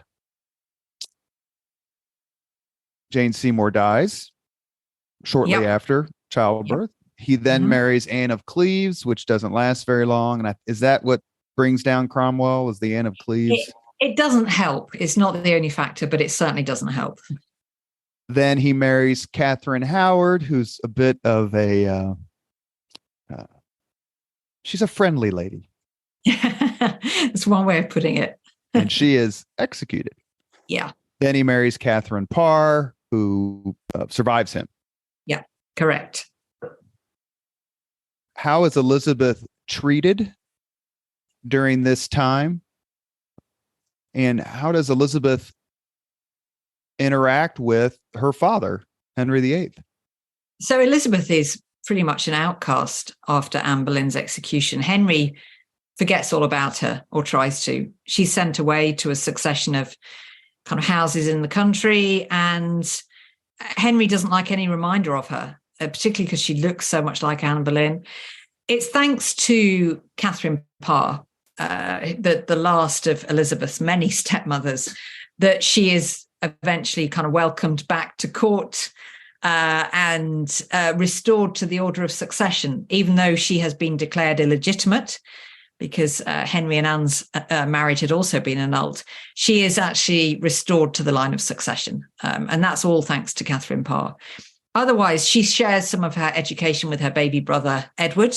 Jane Seymour dies shortly after childbirth. He then marries Anne of Cleves, which doesn't last very long. And is that what brings down Cromwell, is the Anne of Cleves? It doesn't help. It's not the only factor, but it certainly doesn't help. Then he marries Catherine Howard, who's a bit of a, she's a friendly lady. That's one way of putting it. And she is executed. Yeah. Then he marries Catherine Parr, who survives him. Yeah, correct. How is Elizabeth treated during this time? And how does Elizabeth interact with her father, Henry VIII? So Elizabeth is pretty much an outcast after Anne Boleyn's execution. Henry forgets all about her, or tries to. She's sent away to a succession of kind of houses in the country, and Henry doesn't like any reminder of her, particularly because she looks so much like Anne Boleyn. It's thanks to Catherine Parr, the last of Elizabeth's many stepmothers, that she is eventually kind of welcomed back to court and restored to the order of succession, even though she has been declared illegitimate because Henry and Anne's marriage had also been annulled. She is actually restored to the line of succession. And that's all thanks to Catherine Parr. Otherwise, she shares some of her education with her baby brother, Edward.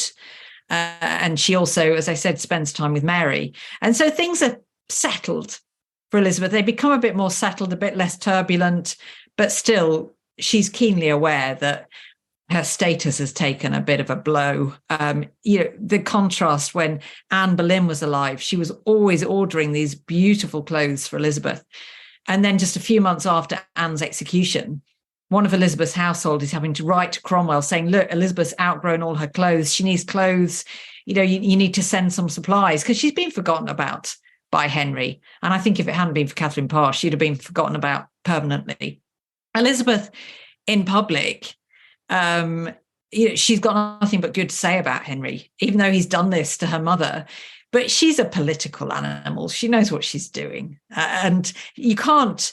And she also, as I said, spends time with Mary. And so things are settled for Elizabeth. They become a bit more settled, a bit less turbulent, but still she's keenly aware that her status has taken a bit of a blow. The contrast when Anne Boleyn was alive, she was always ordering these beautiful clothes for Elizabeth. And then just a few months after Anne's execution, one of Elizabeth's household is having to write to Cromwell saying, look, Elizabeth's outgrown all her clothes. She needs clothes. You need to send some supplies, because she's been forgotten about by Henry. And I think if it hadn't been for Catherine Parr, she'd have been forgotten about permanently. Elizabeth in public, she's got nothing but good to say about Henry, even though he's done this to her mother. But she's a political animal. She knows what she's doing. And you can't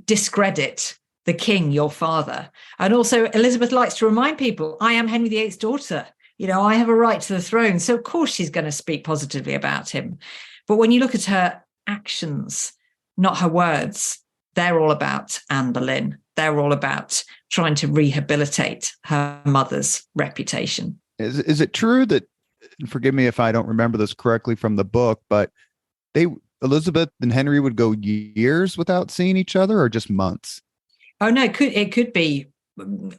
discredit the king, your father. And also, Elizabeth likes to remind people, I am Henry VIII's daughter. I have a right to the throne. So, of course, she's going to speak positively about him. But when you look at her actions, not her words, they're all about Anne Boleyn. They're all about trying to rehabilitate her mother's reputation. Is it true that, forgive me if I don't remember this correctly from the book, but Elizabeth and Henry would go years without seeing each other, or just months? Oh, no, it could be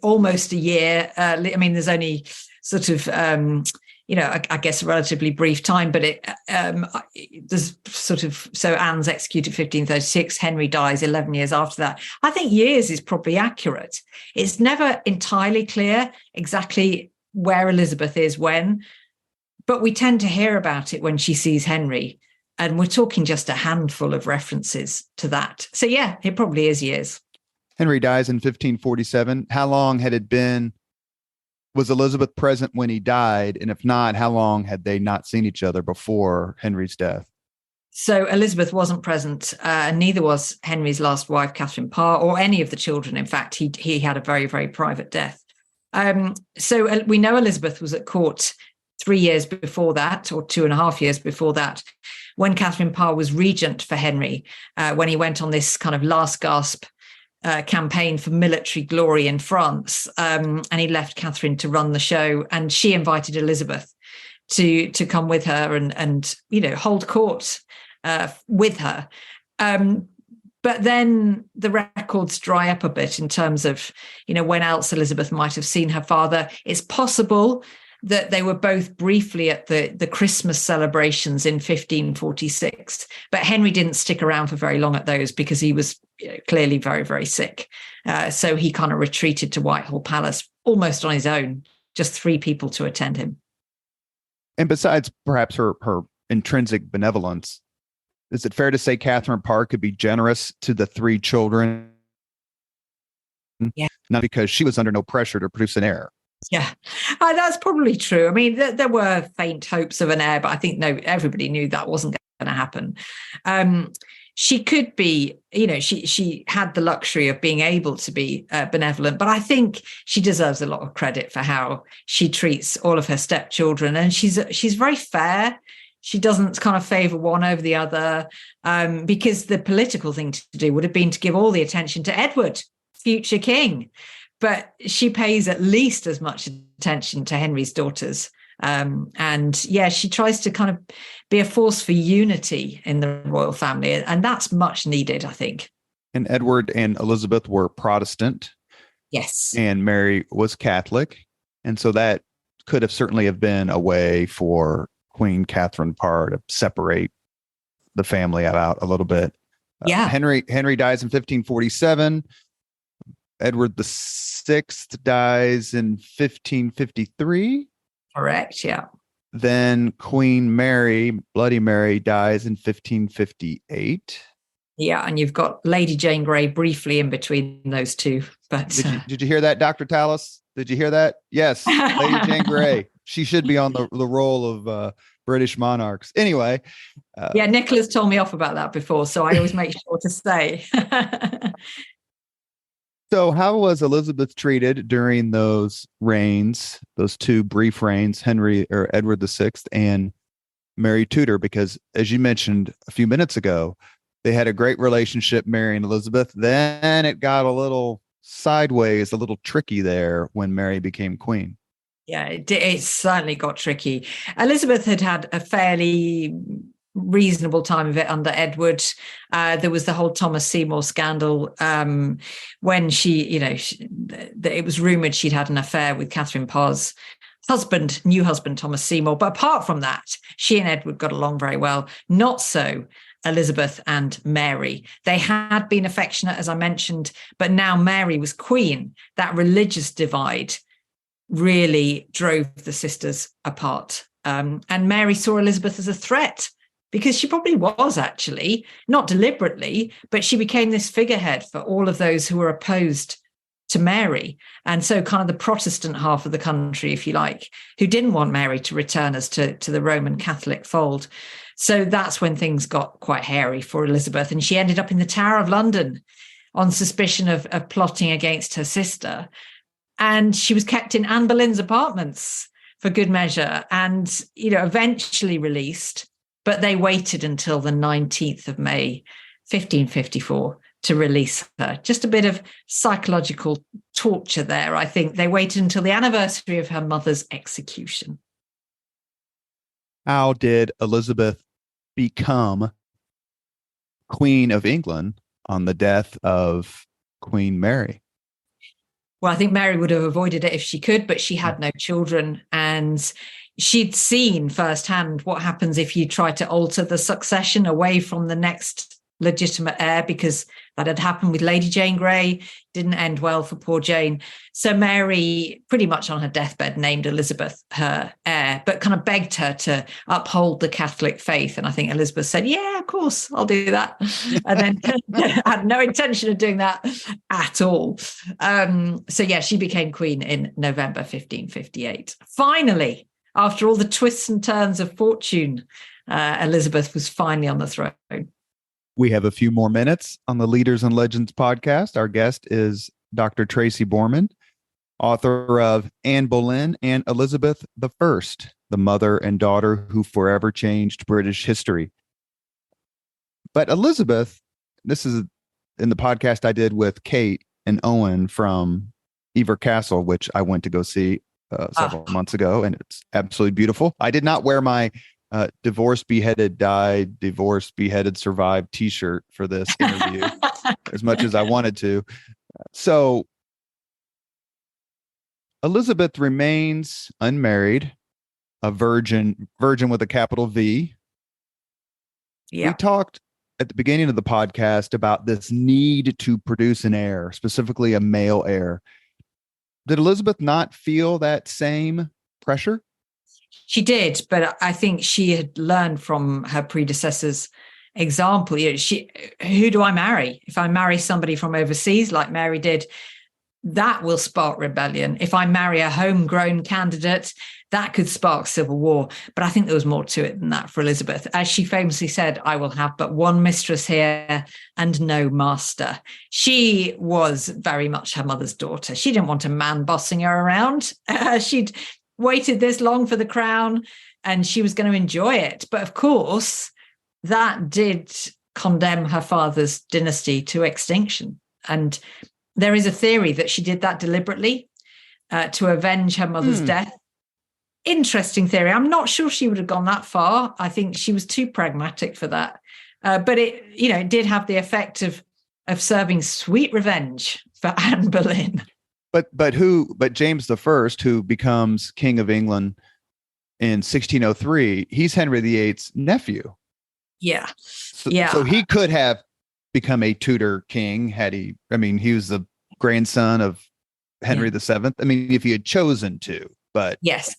almost a year. There's only sort of, I guess a relatively brief time, but there's sort of, so Anne's executed 1536, Henry dies 11 years after that. I think years is probably accurate. It's never entirely clear exactly where Elizabeth is when, but we tend to hear about it when she sees Henry. And we're talking just a handful of references to that. So yeah, it probably is years. Henry dies in 1547. How long had it been? Was Elizabeth present when he died? And if not, how long had they not seen each other before Henry's death? So Elizabeth wasn't present. Neither was Henry's last wife, Catherine Parr, or any of the children. In fact, he had a very, very private death. So we know Elizabeth was at court 3 years before that, or 2.5 years before that, when Catherine Parr was regent for Henry, when he went on this kind of last gasp campaign for military glory in France, and he left Catherine to run the show, and she invited Elizabeth to come with her and hold court with her. But then the records dry up a bit in terms of when else Elizabeth might have seen her father. It's possible that they were both briefly at the Christmas celebrations in 1546. But Henry didn't stick around for very long at those because he was clearly very, very sick. So he kind of retreated to Whitehall Palace almost on his own, just 3 people to attend him. And besides perhaps her intrinsic benevolence, is it fair to say Catherine Parr could be generous to the 3 children? Yeah. Not because she was under no pressure to produce an heir. Yeah, that's probably true. I mean, there were faint hopes of an heir, but I think everybody knew that wasn't going to happen. She could be, she had the luxury of being able to be benevolent, but I think she deserves a lot of credit for how she treats all of her stepchildren. And she's very fair. She doesn't kind of favor one over the other, because the political thing to do would have been to give all the attention to Edward, future king. But she pays at least as much attention to Henry's daughters. And yeah, she tries to kind of be a force for unity in the royal family. And that's much needed, I think. And Edward and Elizabeth were Protestant. Yes. And Mary was Catholic. And so that could have certainly have been a way for Queen Catherine Parr to separate the family out a little bit. Yeah. Henry dies in 1547. Edward VI dies in 1553. Correct, yeah. Then Queen Mary, Bloody Mary, dies in 1558. Yeah, and you've got Lady Jane Grey briefly in between those two. But did you hear that, Dr. Tallis? Did you hear that? Yes, Lady Jane Grey. She should be on the roll of British monarchs. Anyway. Yeah, Nicholas told me off about that before, so I always make sure to stay. So how was Elizabeth treated during those reigns, those 2 brief reigns, Edward VI and Mary Tudor? Because as you mentioned a few minutes ago, they had a great relationship, Mary and Elizabeth. Then it got a little sideways, a little tricky there when Mary became queen. Yeah, it certainly got tricky. Elizabeth had a fairly reasonable time of it under Edward. There was the whole Thomas Seymour scandal, when it was rumored she'd had an affair with Catherine Parr's new husband, Thomas Seymour. But apart from that, she and Edward got along very well. Not so Elizabeth and Mary. They had been affectionate, as I mentioned, but now Mary was queen. That religious divide really drove the sisters apart. And Mary saw Elizabeth as a threat, because she probably was, actually, not deliberately, but she became this figurehead for all of those who were opposed to Mary. And so kind of the Protestant half of the country, if you like, who didn't want Mary to return us to the Roman Catholic fold. So that's when things got quite hairy for Elizabeth. And she ended up in the Tower of London on suspicion of plotting against her sister. And she was kept in Anne Boleyn's apartments for good measure and, eventually released. But they waited until the 19th of May, 1554, to release her. Just a bit of psychological torture there, I think. They waited until the anniversary of her mother's execution. How did Elizabeth become Queen of England on the death of Queen Mary? Well, I think Mary would have avoided it if she could, but she had no children. And she'd seen firsthand what happens if you try to alter the succession away from the next legitimate heir, because that had happened with Lady Jane Grey, didn't end well for poor Jane. So Mary, pretty much on her deathbed, named Elizabeth her heir, but kind of begged her to uphold the Catholic faith. And I think Elizabeth said, yeah, of course, I'll do that. And then had no intention of doing that at all. So yeah, she became queen in November 1558. Finally, after all the twists and turns of fortune, Elizabeth was finally on the throne. We have a few more minutes on the Leaders and Legends podcast. Our guest is Dr. Tracy Borman, author of Anne Boleyn and Elizabeth I, the mother and daughter who forever changed British history. But Elizabeth, this is in the podcast I did with Kate and Owen from Iver Castle, which I went to go see several months ago, and it's absolutely beautiful. I did not wear my divorced, beheaded, died, divorced, beheaded, survived t-shirt for this interview as much as I wanted to. So Elizabeth remains unmarried, a virgin with a capital V. Yeah. We talked at the beginning of the podcast about this need to produce an heir, specifically a male heir. Did Elizabeth not feel that same pressure? She did, but I think she had learned from her predecessors' example. Who do I marry? If I marry somebody from overseas, like Mary did, that will spark rebellion. If I marry a homegrown candidate, that could spark civil war. But I think there was more to it than that for Elizabeth. As she famously said, I will have but one mistress here and no master. She was very much her mother's daughter. She didn't want a man bossing her around. She'd waited this long for the crown and she was going to enjoy it. But of course, that did condemn her father's dynasty to extinction. And there is a theory that she did that deliberately to avenge her mother's death. Interesting theory. I'm not sure she would have gone that far. I think she was too pragmatic for that. But it did have the effect of serving sweet revenge for Anne Boleyn. But James I, who becomes King of England in 1603, he's Henry VIII's nephew. Yeah. So he could have become a Tudor king he was the grandson of Henry VII. I mean, if he had chosen to, but yes.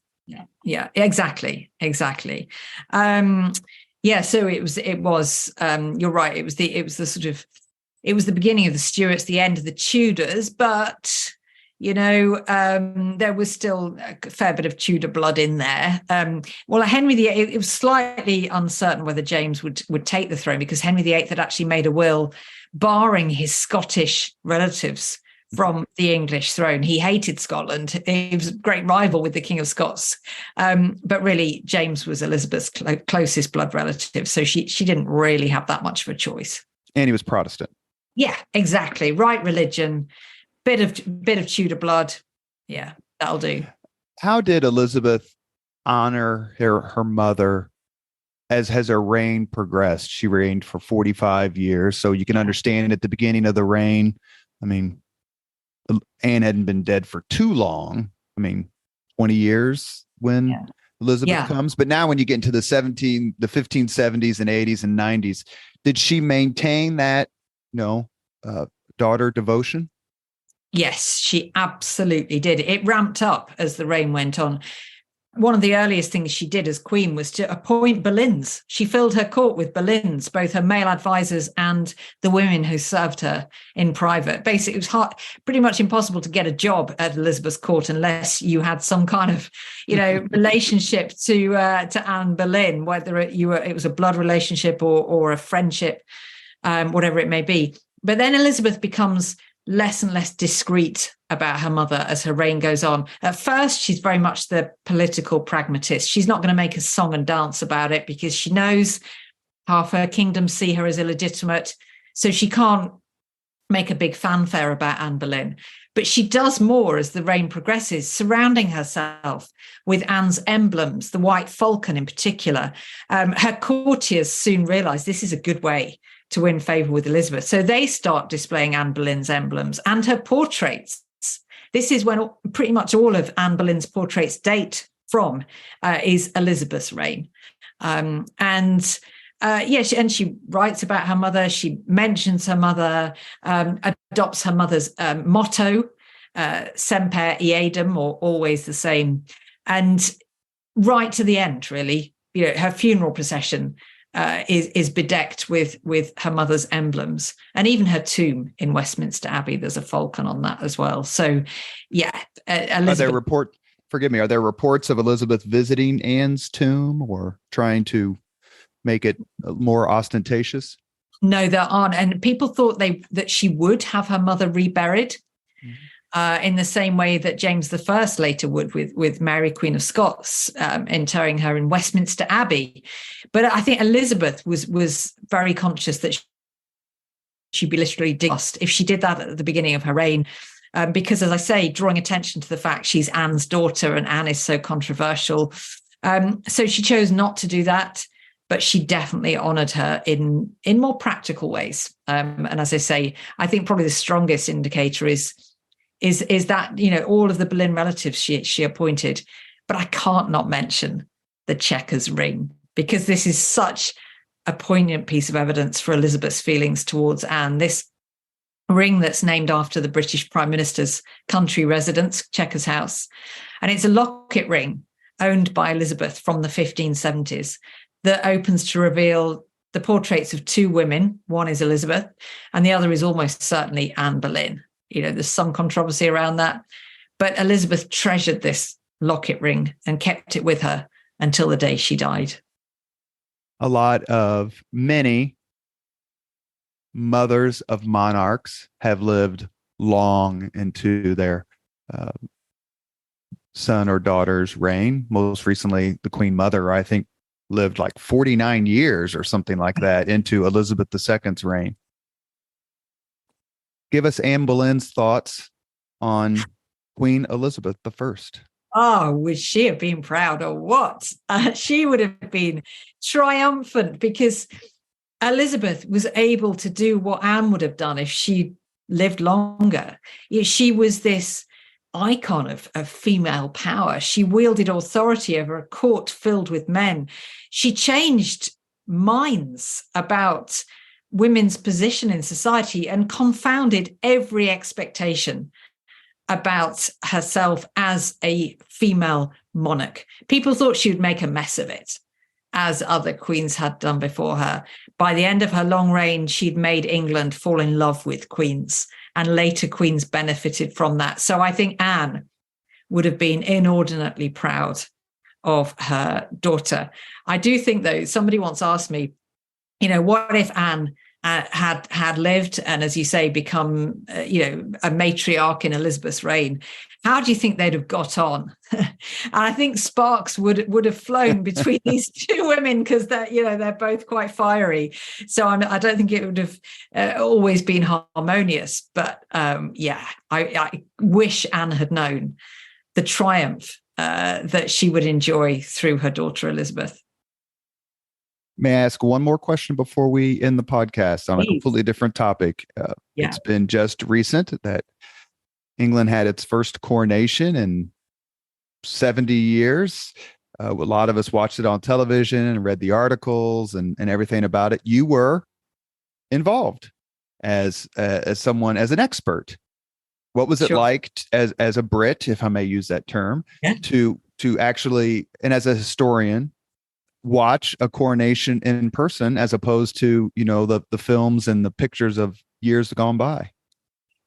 Yeah, exactly. So it was you're right. It was the beginning of the Stuarts, the end of the Tudors, but there was still a fair bit of Tudor blood in there. Henry VIII, it was slightly uncertain whether James would take the throne, because Henry VIII had actually made a will barring his Scottish relatives from the English throne. He hated Scotland. He was a great rival with the King of Scots. But really, James was Elizabeth's closest blood relative. So she didn't really have that much of a choice. And he was Protestant. Yeah, exactly. Right religion. Bit of Tudor blood. Yeah, that'll do. How did Elizabeth honor her mother as her reign progressed? She reigned for 45 years. So you can understand at the beginning of the reign, Anne hadn't been dead for too long. 20 years when Elizabeth comes. But now when you get into the 1570s and 80s and 90s, Did she maintain that, daughter devotion? Yes, she absolutely did. It ramped up as the reign went on. One of the earliest things she did as queen was to appoint Boleyns. She filled her court with Boleyns, both her male advisors and the women who served her in private. Basically, it was pretty much impossible to get a job at Elizabeth's court unless you had some kind of, relationship to Anne Boleyn, whether it was a blood relationship or a friendship, whatever it may be. But then Elizabeth becomes less and less discreet about her mother as her reign goes on. At first, she's very much the political pragmatist. She's not going to make a song and dance about it because she knows half her kingdom see her as illegitimate. So she can't make a big fanfare about Anne Boleyn. But she does more as the reign progresses, surrounding herself with Anne's emblems, the white falcon in particular. Her courtiers soon realise this is a good way to win favour with Elizabeth. So they start displaying Anne Boleyn's emblems and her portraits. This is when pretty much all of Anne Boleyn's portraits date from, is Elizabeth's reign. She writes about her mother. She mentions her mother, adopts her mother's motto, Semper Eadem, or always the same. And right to the end, really, her funeral procession is bedecked with her mother's emblems, and even her tomb in Westminster Abbey, there's a falcon on that as well. So, Elizabeth. Are there reports of Elizabeth visiting Anne's tomb or trying to make it more ostentatious? No, there aren't, and people thought that she would have her mother reburied. In the same way that James I later would with Mary, Queen of Scots, interring her in Westminster Abbey. But I think Elizabeth was very conscious that she'd be literally lost if she did that at the beginning of her reign, because, as I say, drawing attention to the fact she's Anne's daughter and Anne is so controversial. So she chose not to do that, but she definitely honoured her in more practical ways. And as I say, I think probably the strongest indicator is that, all of the Boleyn relatives she appointed. But I can't not mention the Chequers ring, because this is such a poignant piece of evidence for Elizabeth's feelings towards Anne. This ring that's named after the British Prime Minister's country residence, Chequers House. And it's a locket ring owned by Elizabeth from the 1570s that opens to reveal the portraits of two women. One is Elizabeth, and the other is almost certainly Anne Boleyn. There's some controversy around that, but Elizabeth treasured this locket ring and kept it with her until the day she died. Many mothers of monarchs have lived long into their son or daughter's reign. Most recently, the Queen Mother, I think, lived like 49 years or something like that into Elizabeth II's reign. Give us Anne Boleyn's thoughts on Queen Elizabeth I. Oh, would she have been proud or what? She would have been triumphant, because Elizabeth was able to do what Anne would have done if she lived longer. She was this icon of female power. She wielded authority over a court filled with men. She changed minds about women's position in society and confounded every expectation about herself as a female monarch. People thought she would make a mess of it, as other queens had done before her. By the end of her long reign, she'd made England fall in love with queens, and later queens benefited from that. So I think Anne would have been inordinately proud of her daughter. I do think, though, somebody once asked me, what if Anne had lived and, as you say, become, a matriarch in Elizabeth's reign? How do you think they'd have got on? And I think sparks would have flown between these two women, because they're both quite fiery. So I don't think it would have always been harmonious. But I wish Anne had known the triumph that she would enjoy through her daughter Elizabeth. May I ask one more question before we end the podcast on a completely different topic? It's been just recent that England had its first coronation in 70 years. A lot of us watched it on television and read the articles and everything about it. You were involved as someone, as an expert. What was it like as a Brit, if I may use that term, to actually, and as a historian, watch a coronation in person as opposed to, the films and the pictures of years gone by?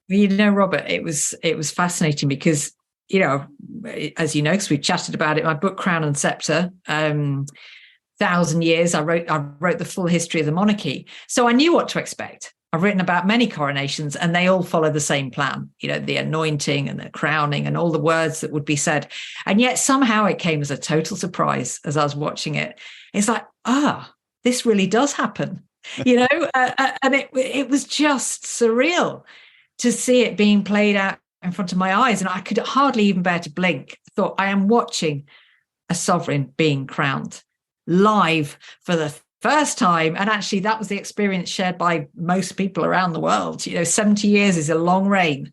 Robert, it was fascinating because, as you know, because we've chatted about it, my book, Crowne and Scepter, 1,000 years, I wrote the full history of the monarchy. So I knew what to expect. I've written about many coronations and they all follow the same plan, the anointing and the crowning and all the words that would be said. And yet somehow it came as a total surprise as I was watching it. It's like, this really does happen, and it was just surreal to see it being played out in front of my eyes. And I could hardly even bear to blink. I thought, I am watching a sovereign being crowned live for the first time. And actually, that was the experience shared by most people around the world. 70 years is a long reign.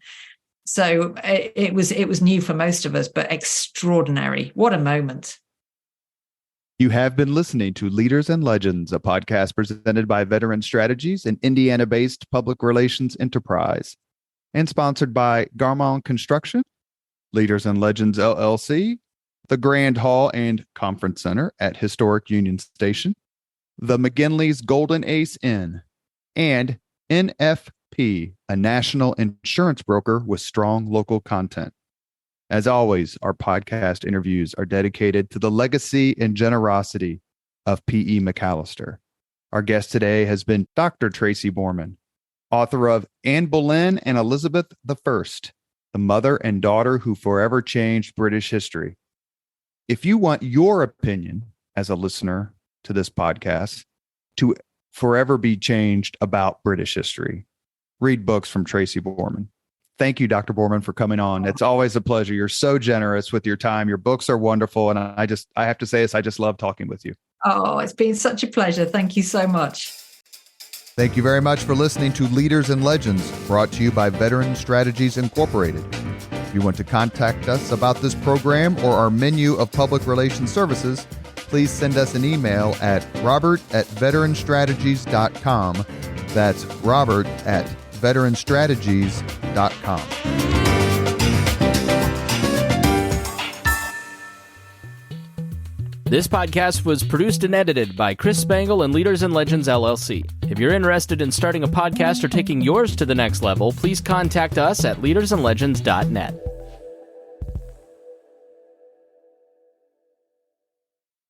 So it was new for most of us, but extraordinary. What a moment. You have been listening to Leaders and Legends, a podcast presented by Veteran Strategies, an Indiana-based public relations enterprise, and sponsored by Garmong Construction, Leaders and Legends LLC, the Grand Hall and Conference Center at Historic Union Station, the McGinley's Golden Ace Inn, and NFP, a national insurance broker with strong local content. As always, our podcast interviews are dedicated to the legacy and generosity of P.E. McAllister. Our guest today has been Dr. Tracy Borman, author of Anne Boleyn and Elizabeth I, the mother and daughter who forever changed British history. If you want your opinion as a listener to this podcast to forever be changed about British history, read books from Tracy Borman. Thank you, Dr. Borman, for coming on. It's always a pleasure. You're so generous with your time. Your books are wonderful. And I have to say this, I just love talking with you. Oh, it's been such a pleasure. Thank you so much. Thank you very much for listening to Leaders and Legends, brought to you by Veteran Strategies Incorporated. If you want to contact us about this program or our menu of public relations services, please send us an email at robert@veteranstrategies.com. That's robert@veteranstrategies.com. This podcast was produced and edited by Chris Spangle and Leaders and Legends LLC. If you're interested in starting a podcast or taking yours to the next level, please contact us at leadersandlegends.net.